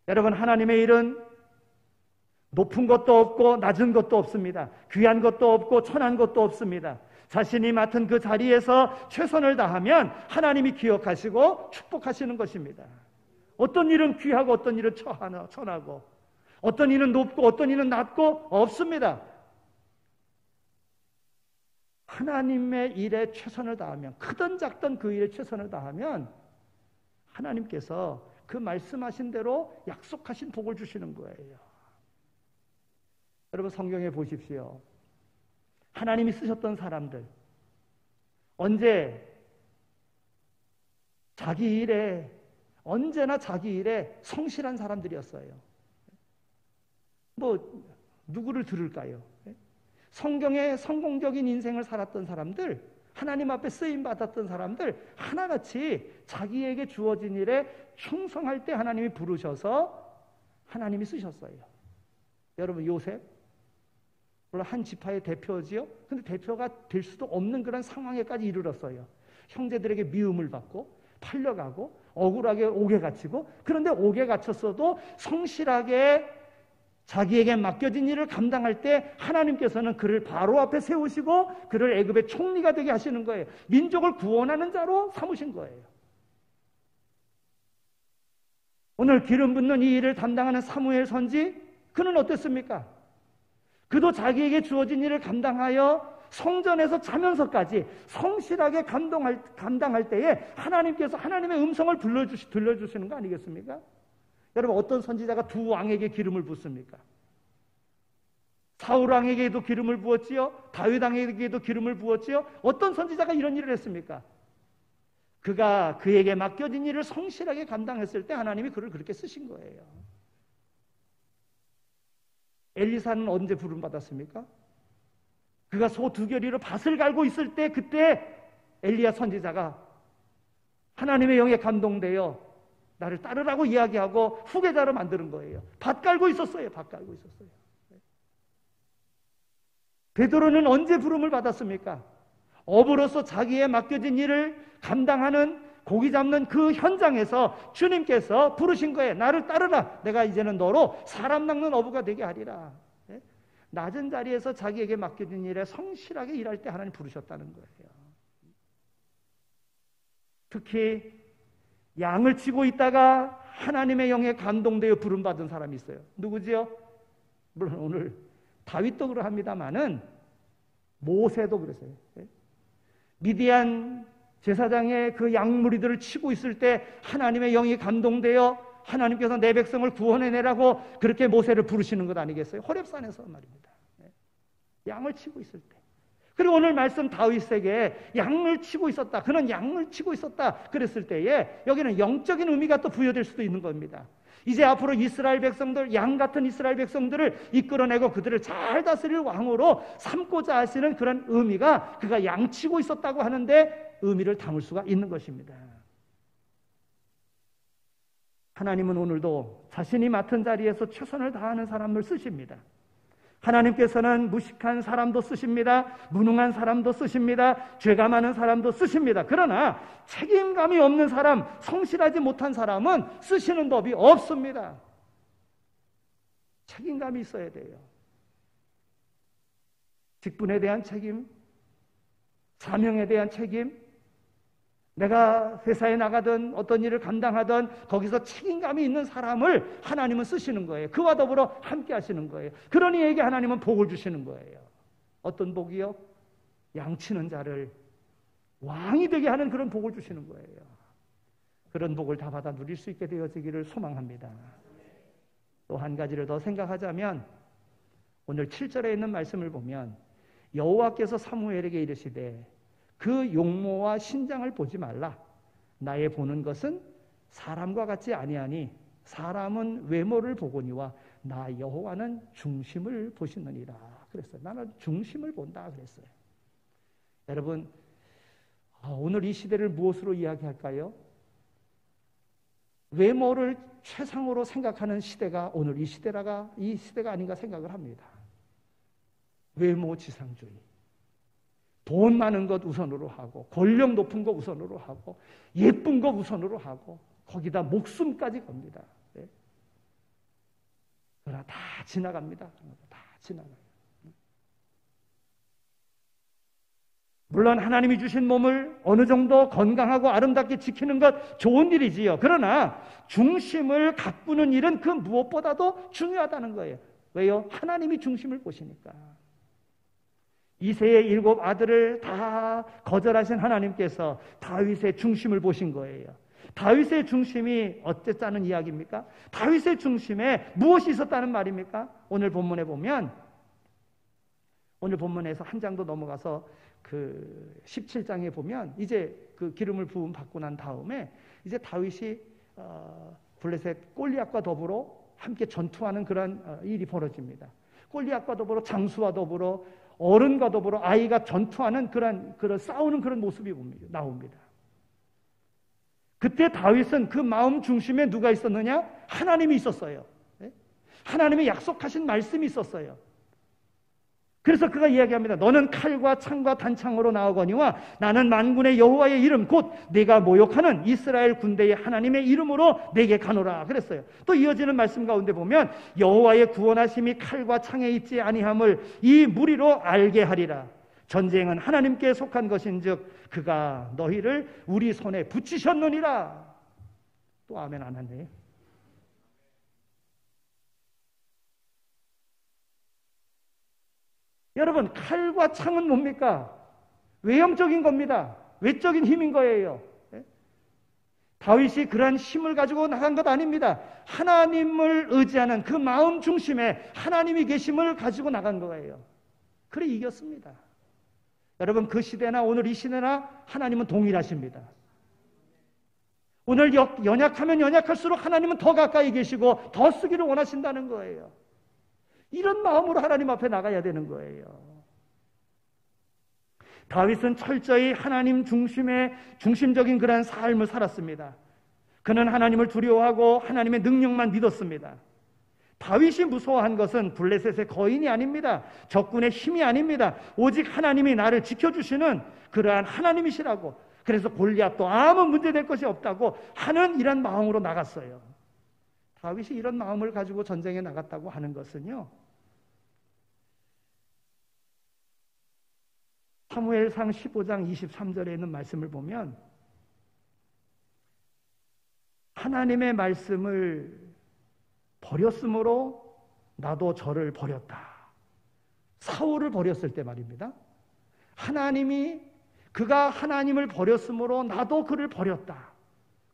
여러분, 하나님의 일은 높은 것도 없고 낮은 것도 없습니다. 귀한 것도 없고 천한 것도 없습니다. 자신이 맡은 그 자리에서 최선을 다하면 하나님이 기억하시고 축복하시는 것입니다. 어떤 일은 귀하고 어떤 일은 천하고 어떤 일은 높고 어떤 일은 낮고 없습니다. 하나님의 일에 최선을 다하면, 크든 작든 그 일에 최선을 다하면 하나님께서 그 말씀하신 대로 약속하신 복을 주시는 거예요. 여러분, 성경에 보십시오. 하나님이 쓰셨던 사람들, 언제나 자기 일에 성실한 사람들이었어요. 누구를 들을까요? 성경에 성공적인 인생을 살았던 사람들, 하나님 앞에 쓰임받았던 사람들, 하나같이 자기에게 주어진 일에 충성할 때 하나님이 부르셔서 하나님이 쓰셨어요. 여러분, 요셉, 물론 한 지파의 대표지요. 근데 대표가 될 수도 없는 그런 상황에까지 이르렀어요. 형제들에게 미움을 받고 팔려가고 억울하게 옥에 갇히고, 그런데 옥에 갇혔어도 성실하게 자기에게 맡겨진 일을 감당할 때 하나님께서는 그를 바로 앞에 세우시고 그를 애굽의 총리가 되게 하시는 거예요. 민족을 구원하는 자로 삼으신 거예요. 오늘 기름 붓는 이 일을 담당하는 사무엘 선지, 그는 어땠습니까? 그도 자기에게 주어진 일을 감당하여 성전에서 자면서까지 성실하게 감당할 때에 하나님께서 하나님의 음성을 들려주시는 거 아니겠습니까? 여러분, 어떤 선지자가 두 왕에게 기름을 붓습니까? 사울 왕에게도 기름을 부었지요. 다윗 왕에게도 기름을 부었지요. 어떤 선지자가 이런 일을 했습니까? 그가 그에게 맡겨진 일을 성실하게 감당했을 때 하나님이 그를 그렇게 쓰신 거예요. 엘리사는 언제 부름받았습니까? 그가 소 2겨리로 밭을 갈고 있을 때, 그때 엘리야 선지자가 하나님의 영에 감동되어 나를 따르라고 이야기하고 후계자로 만드는 거예요. 밭 갈고 있었어요. 밭 갈고 있었어요. 베드로는 언제 부름을 받았습니까? 어부로서 자기의 맡겨진 일을 감당하는, 고기 잡는 그 현장에서 주님께서 부르신 거예요. 나를 따르라. 내가 이제는 너로 사람 낚는 어부가 되게 하리라. 낮은 자리에서 자기에게 맡겨진 일에 성실하게 일할 때 하나님 부르셨다는 거예요. 특히 양을 치고 있다가 하나님의 영에 감동되어 부름받은 사람이 있어요. 누구지요? 물론 오늘 다윗도 그러합니다마는 모세도 그랬어요. 미디안 제사장의 그 양무리들을 치고 있을 때 하나님의 영이 감동되어 하나님께서 내 백성을 구원해내라고 그렇게 모세를 부르시는 것 아니겠어요? 호렙산에서 말입니다. 양을 치고 있을 때. 그리고 오늘 말씀 다윗에게 양을 치고 있었다. 그는 양을 치고 있었다. 그랬을 때에 여기는 영적인 의미가 또 부여될 수도 있는 겁니다. 이제 앞으로 이스라엘 백성들, 양 같은 이스라엘 백성들을 이끌어내고 그들을 잘 다스릴 왕으로 삼고자 하시는 그런 의미가, 그가 양치고 있었다고 하는데 의미를 담을 수가 있는 것입니다. 하나님은 오늘도 자신이 맡은 자리에서 최선을 다하는 사람을 쓰십니다. 하나님께서는 무식한 사람도 쓰십니다. 무능한 사람도 쓰십니다. 죄가 많은 사람도 쓰십니다. 그러나 책임감이 없는 사람, 성실하지 못한 사람은 쓰시는 법이 없습니다. 책임감이 있어야 돼요. 직분에 대한 책임, 사명에 대한 책임, 내가 회사에 나가든 어떤 일을 감당하든 거기서 책임감이 있는 사람을 하나님은 쓰시는 거예요. 그와 더불어 함께 하시는 거예요. 그러니 에게 하나님은 복을 주시는 거예요. 어떤 복이요? 양치는 자를 왕이 되게 하는 그런 복을 주시는 거예요. 그런 복을 다 받아 누릴 수 있게 되어지기를 소망합니다. 또 한 가지를 더 생각하자면 오늘 7절에 있는 말씀을 보면 여호와께서 사무엘에게 이르시되 그 용모와 신장을 보지 말라. 나의 보는 것은 사람과 같지 아니하니 사람은 외모를 보거니와 나 여호와는 중심을 보시느니라. 그랬어요. 나는 중심을 본다 그랬어요. 여러분, 오늘 이 시대를 무엇으로 이야기할까요? 외모를 최상으로 생각하는 시대가 오늘 이 시대가 아닌가 생각을 합니다. 외모 지상주의. 돈 많은 것 우선으로 하고 권력 높은 것 우선으로 하고 예쁜 것 우선으로 하고 거기다 목숨까지 겁니다. 네. 그러나 다 지나갑니다. 다 지나가요. 물론 하나님이 주신 몸을 어느 정도 건강하고 아름답게 지키는 것 좋은 일이지요. 그러나 중심을 가꾸는 일은 그 무엇보다도 중요하다는 거예요. 왜요? 하나님이 중심을 보시니까. 이새의 7 아들을 다 거절하신 하나님께서 다윗의 중심을 보신 거예요. 다윗의 중심이 어땠다는 이야기입니까? 다윗의 중심에 무엇이 있었다는 말입니까? 오늘 본문에 보면, 오늘 본문에서 한 장도 넘어가서 그 17장에 보면 이제 그 기름을 부음 받고 난 다음에 이제 다윗이 블레셋 골리앗과 더불어 함께 전투하는 그런 일이 벌어집니다. 골리앗과 더불어 장수와 더불어 어른과 더불어 아이가 전투하는 그런 싸우는 그런 모습이 나옵니다. 그때 다윗은 그 마음 중심에 누가 있었느냐? 하나님이 있었어요. 하나님이 약속하신 말씀이 있었어요. 그래서 그가 이야기합니다. 너는 칼과 창과 단창으로 나오거니와 나는 만군의 여호와의 이름 곧 네가 모욕하는 이스라엘 군대의 하나님의 이름으로 네게 가노라 그랬어요. 또 이어지는 말씀 가운데 보면 여호와의 구원하심이 칼과 창에 있지 아니함을 이 무리로 알게 하리라. 전쟁은 하나님께 속한 것인즉 그가 너희를 우리 손에 붙이셨느니라. 또 아멘 안 하네. 여러분, 칼과 창은 뭡니까? 외형적인 겁니다. 외적인 힘인 거예요. 다윗이 그러한 힘을 가지고 나간 것 아닙니다. 하나님을 의지하는 그 마음 중심에 하나님이 계심을 가지고 나간 거예요. 그래 이겼습니다. 여러분, 그 시대나 오늘 이 시대나 하나님은 동일하십니다. 오늘 연약하면 연약할수록 하나님은 더 가까이 계시고 더 쓰기를 원하신다는 거예요. 이런 마음으로 하나님 앞에 나가야 되는 거예요. 다윗은 철저히 하나님 중심적인 그런 삶을 살았습니다. 그는 하나님을 두려워하고 하나님의 능력만 믿었습니다. 다윗이 무서워한 것은 블레셋의 거인이 아닙니다. 적군의 힘이 아닙니다. 오직 하나님이 나를 지켜주시는 그러한 하나님이시라고. 그래서 골리앗도 아무 문제될 것이 없다고 하는 이런 마음으로 나갔어요. 다윗이 이런 마음을 가지고 전쟁에 나갔다고 하는 것은요, 사무엘상 15장 23절에 있는 말씀을 보면 하나님의 말씀을 버렸으므로 나도 저를 버렸다. 사울을 버렸을 때 말입니다. 그가 하나님을 버렸으므로 나도 그를 버렸다.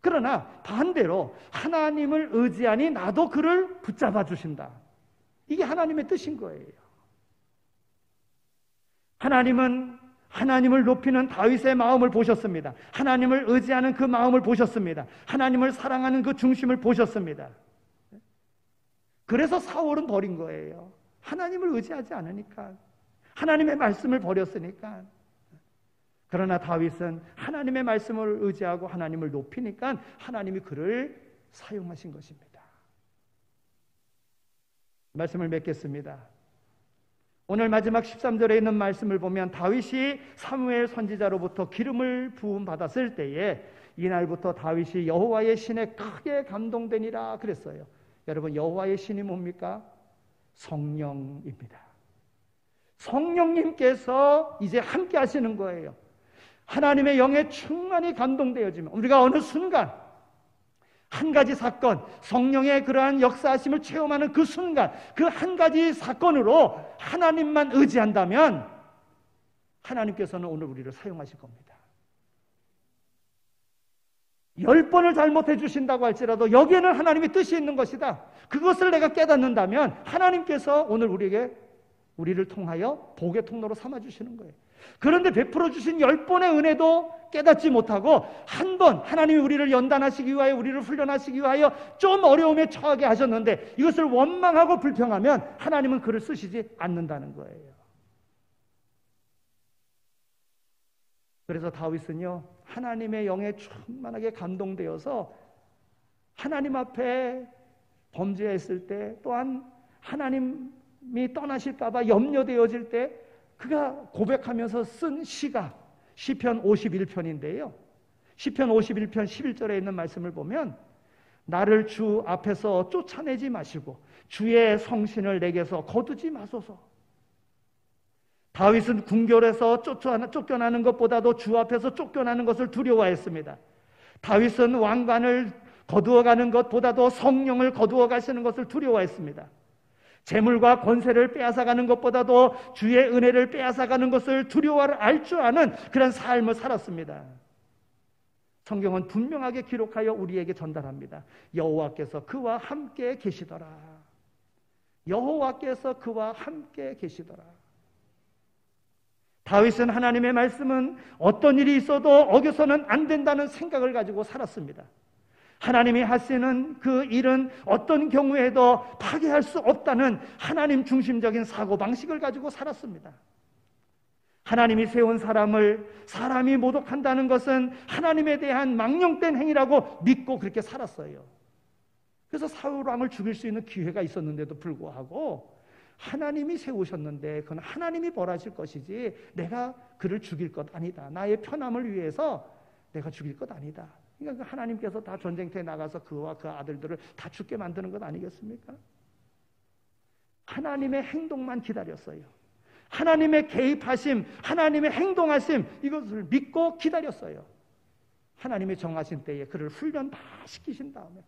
그러나 반대로 하나님을 의지하니 나도 그를 붙잡아 주신다. 이게 하나님의 뜻인 거예요. 하나님은 하나님을 높이는 다윗의 마음을 보셨습니다. 하나님을 의지하는 그 마음을 보셨습니다. 하나님을 사랑하는 그 중심을 보셨습니다. 그래서 사울은 버린 거예요. 하나님을 의지하지 않으니까. 하나님의 말씀을 버렸으니까. 그러나 다윗은 하나님의 말씀을 의지하고 하나님을 높이니까 하나님이 그를 사용하신 것입니다. 말씀을 맺겠습니다. 오늘 마지막 13절에 있는 말씀을 보면 다윗이 사무엘 선지자로부터 기름을 부음 받았을 때에 이날부터 다윗이 여호와의 신에 크게 감동되니라 그랬어요. 여러분, 여호와의 신이 뭡니까? 성령입니다. 성령님께서 이제 함께 하시는 거예요. 하나님의 영에 충만히 감동되어지면 우리가 어느 순간 한 가지 사건, 성령의 그러한 역사하심을 체험하는 그 순간, 그 한 가지 사건으로 하나님만 의지한다면 하나님께서는 오늘 우리를 사용하실 겁니다. 10번을 잘못해 주신다고 할지라도 여기에는 하나님의 뜻이 있는 것이다. 그것을 내가 깨닫는다면 하나님께서 오늘 우리를 통하여 복의 통로로 삼아주시는 거예요. 그런데 베풀어 주신 10번의 은혜도 깨닫지 못하고 한 번 하나님이 우리를 연단하시기 위하여, 우리를 훈련하시기 위하여 좀 어려움에 처하게 하셨는데 이것을 원망하고 불평하면 하나님은 그를 쓰시지 않는다는 거예요. 그래서 다윗은요, 하나님의 영에 충만하게 감동되어서 하나님 앞에 범죄했을 때, 또한 하나님이 떠나실까 봐 염려되어질 때 그가 고백하면서 쓴 시가 시편 51편인데요. 시편 51편 11절에 있는 말씀을 보면 나를 주 앞에서 쫓아내지 마시고 주의 성신을 내게서 거두지 마소서. 다윗은 궁궐에서 쫓겨나는 것보다도 주 앞에서 쫓겨나는 것을 두려워했습니다. 다윗은 왕관을 거두어가는 것보다도 성령을 거두어 가시는 것을 두려워했습니다. 재물과 권세를 빼앗아가는 것보다도 주의 은혜를 빼앗아가는 것을 두려워할 줄 아는 그런 삶을 살았습니다. 성경은 분명하게 기록하여 우리에게 전달합니다. 여호와께서 그와 함께 계시더라. 여호와께서 그와 함께 계시더라. 다윗은 하나님의 말씀은 어떤 일이 있어도 어겨서는 안 된다는 생각을 가지고 살았습니다. 하나님이 하시는 그 일은 어떤 경우에도 파괴할 수 없다는 하나님 중심적인 사고방식을 가지고 살았습니다. 하나님이 세운 사람이 모독한다는 것은 하나님에 대한 망령된 행위라고 믿고 그렇게 살았어요. 그래서 사울 왕을 죽일 수 있는 기회가 있었는데도 불구하고 하나님이 세우셨는데 그건 하나님이 벌하실 것이지 내가 그를 죽일 것 아니다. 나의 편함을 위해서 내가 죽일 것 아니다. 그러니까 하나님께서 다 전쟁터에 나가서 그와 그 아들들을 다 죽게 만드는 것 아니겠습니까? 하나님의 행동만 기다렸어요. 하나님의 개입하심, 하나님의 행동하심, 이것을 믿고 기다렸어요. 하나님이 정하신 때에 그를 훈련 다 시키신 다음에,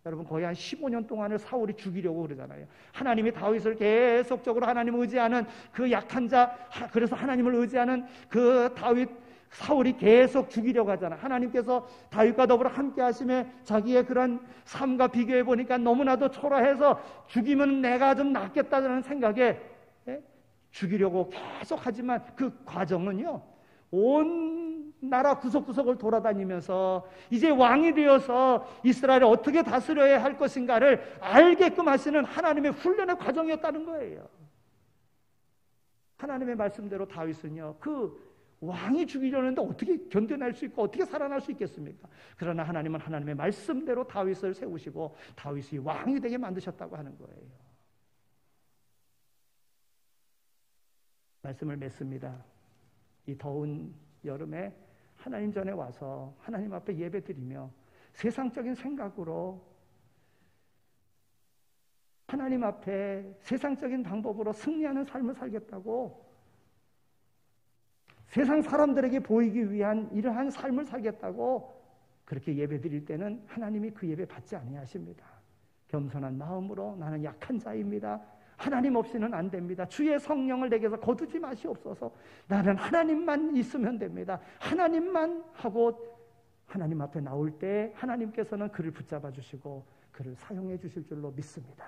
여러분 거의 한 15년 동안을 사울이 죽이려고 그러잖아요. 하나님이 다윗을 계속적으로 하나님을 의지하는 그 약한 자, 그래서 하나님을 의지하는 그 사울이 계속 죽이려고 하잖아. 하나님께서 다윗과 더불어 함께 하심에 자기의 그런 삶과 비교해 보니까 너무나도 초라해서 죽이면 내가 좀 낫겠다는 생각에 죽이려고 계속 하지만 그 과정은요, 온 나라 구석구석을 돌아다니면서 이제 왕이 되어서 이스라엘을 어떻게 다스려야 할 것인가를 알게끔 하시는 하나님의 훈련의 과정이었다는 거예요. 하나님의 말씀대로 다윗은요, 그 왕이 죽이려는데 어떻게 견뎌낼 수 있고 어떻게 살아날 수 있겠습니까? 그러나 하나님은 하나님의 말씀대로 다윗을 세우시고 다윗이 왕이 되게 만드셨다고 하는 거예요. 말씀을 맺습니다. 이 더운 여름에 하나님 전에 와서 하나님 앞에 예배드리며 세상적인 생각으로 하나님 앞에 세상적인 방법으로 승리하는 삶을 살겠다고, 세상 사람들에게 보이기 위한 이러한 삶을 살겠다고 그렇게 예배드릴 때는 하나님이 그 예배 받지 아니하십니다. 겸손한 마음으로 나는 약한 자입니다. 하나님 없이는 안 됩니다. 주의 성령을 내게서 거두지 마시옵소서. 나는 하나님만 있으면 됩니다. 하나님만 하고 하나님 앞에 나올 때 하나님께서는 그를 붙잡아 주시고 그를 사용해 주실 줄로 믿습니다.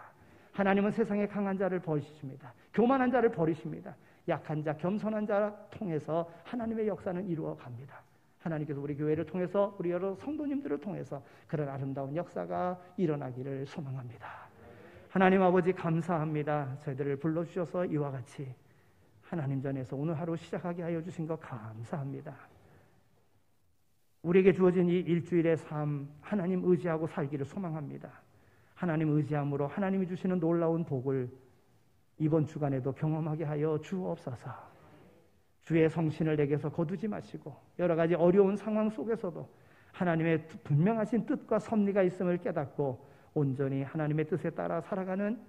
하나님은 세상에 강한 자를 버리십니다. 교만한 자를 버리십니다. 약한 자, 겸손한 자 통해서 하나님의 역사는 이루어 갑니다. 하나님께서 우리 교회를 통해서 우리 여러 성도님들을 통해서 그런 아름다운 역사가 일어나기를 소망합니다. 하나님 아버지 감사합니다. 저희들을 불러주셔서 이와 같이 하나님 전에서 오늘 하루 시작하게 하여 주신 것 감사합니다. 우리에게 주어진 이 일주일의 삶, 하나님 의지하고 살기를 소망합니다. 하나님 의지함으로 하나님이 주시는 놀라운 복을 이번 주간에도 경험하게 하여 주옵소서. 주의 성신을 내게서 거두지 마시고 여러 가지 어려운 상황 속에서도 하나님의 분명하신 뜻과 섭리가 있음을 깨닫고 온전히 하나님의 뜻에 따라 살아가는,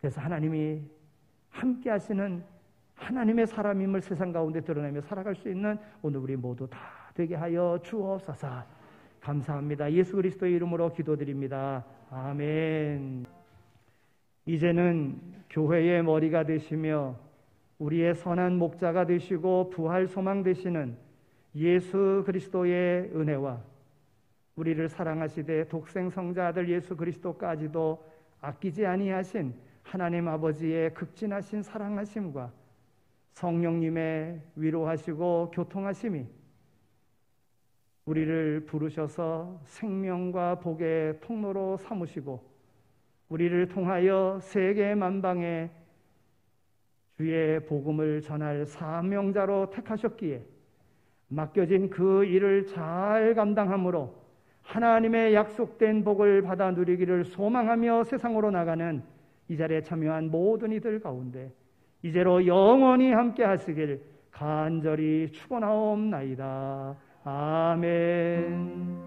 그래서 하나님이 함께 하시는 하나님의 사람임을 세상 가운데 드러내며 살아갈 수 있는 오늘 우리 모두 다 되게 하여 주옵소서. 감사합니다. 예수 그리스도의 이름으로 기도드립니다. 아멘. 이제는 교회의 머리가 되시며 우리의 선한 목자가 되시고 부활 소망 되시는 예수 그리스도의 은혜와 우리를 사랑하시되 독생 성자 아들 예수 그리스도까지도 아끼지 아니하신 하나님 아버지의 극진하신 사랑하심과 성령님의 위로하시고 교통하심이 우리를 부르셔서 생명과 복의 통로로 삼으시고 우리를 통하여 세계 만방에 주의 복음을 전할 사명자로 택하셨기에 맡겨진 그 일을 잘 감당함으로 하나님의 약속된 복을 받아 누리기를 소망하며 세상으로 나가는 이 자리에 참여한 모든 이들 가운데 이제로 영원히 함께 하시길 간절히 축원하옵나이다. 아멘.